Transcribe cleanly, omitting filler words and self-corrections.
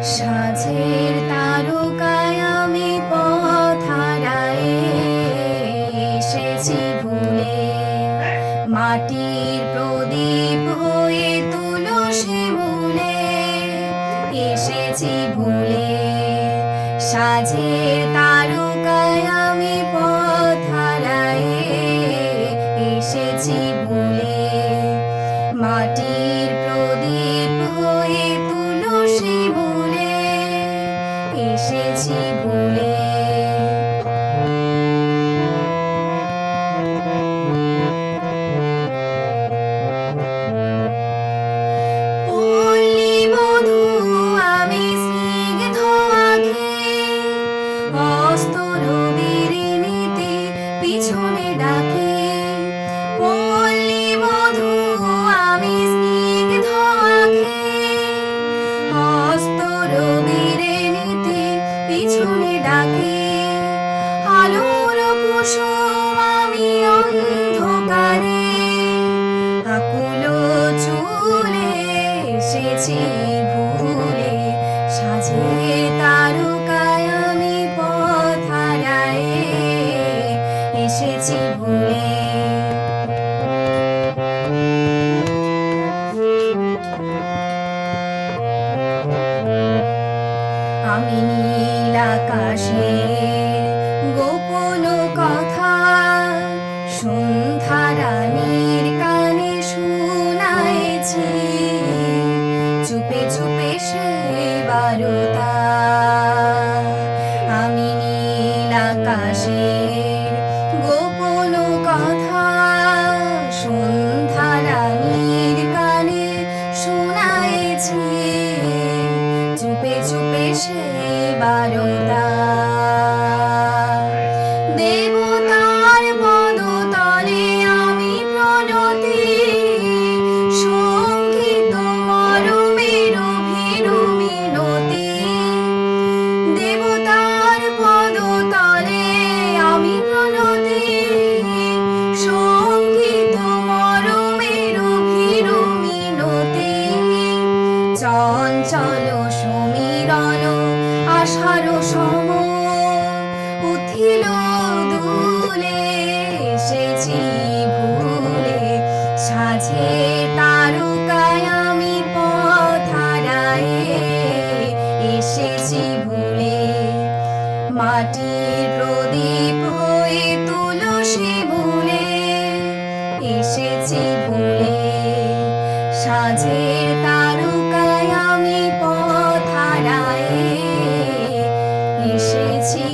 সাঁঝের তারকায় আমি পথ হারায়ে এসেছি ভুলে, মাটির প্রদীপ হয়ে তুলসী মূলে এসেছি ভুলে। সাঁঝের তারকায় আমি পথ হারায়ে এসেছি ভুলে, মাটির প্রদীপ হয়ে তুলসী মূলে এসেছি ভুলে। পল্লী বধূ আমি স্নিগ্ধ আঁখে, অস্ত রবির নীতি পিছনে ডাকে। পল্লী বধূ আমি স্নিগ্ধ আঁখে, অস্ত রবির নীতি পিছনে ডাকে। আলোর কুসুম আমি অন্ধকারে, আকুল চুলে এসেছি ভুলে। সাঁঝের তারকায় আমি পথ হারায়ে এসেছি ভুলে। আমি নীল আকাশে গোপন কথা সন্ধ্যা রানীর কানে শুনাইছি, চুপে চুপে সে বারতা। আমি নীল আকাশে গোপন কথা সন্ধ্যা রানীর কানে শুনাইছি, চুপে চুপে সে বারতা। দেবতার পদতলে আমি প্রণতি, সঙ্গীত মরমের ভীরু মিনতি। দেবতার পদতলে আমি প্রণতি, সঙ্গীত মরমের ভীরু মিনতি। চঞ্চল সমীরণ আষাঢ় সম উঠিল দুলে এসেছি ভুলে। সাঁঝের তারকায় আমি পথ হারায়ে এসেছি ভুলে, মাটির প্রদীপ হয়ে তুলসী মূলে এসেছি ভুলে। সাঁঝের তারকায় আমি পথ হারায়ে এসেছি।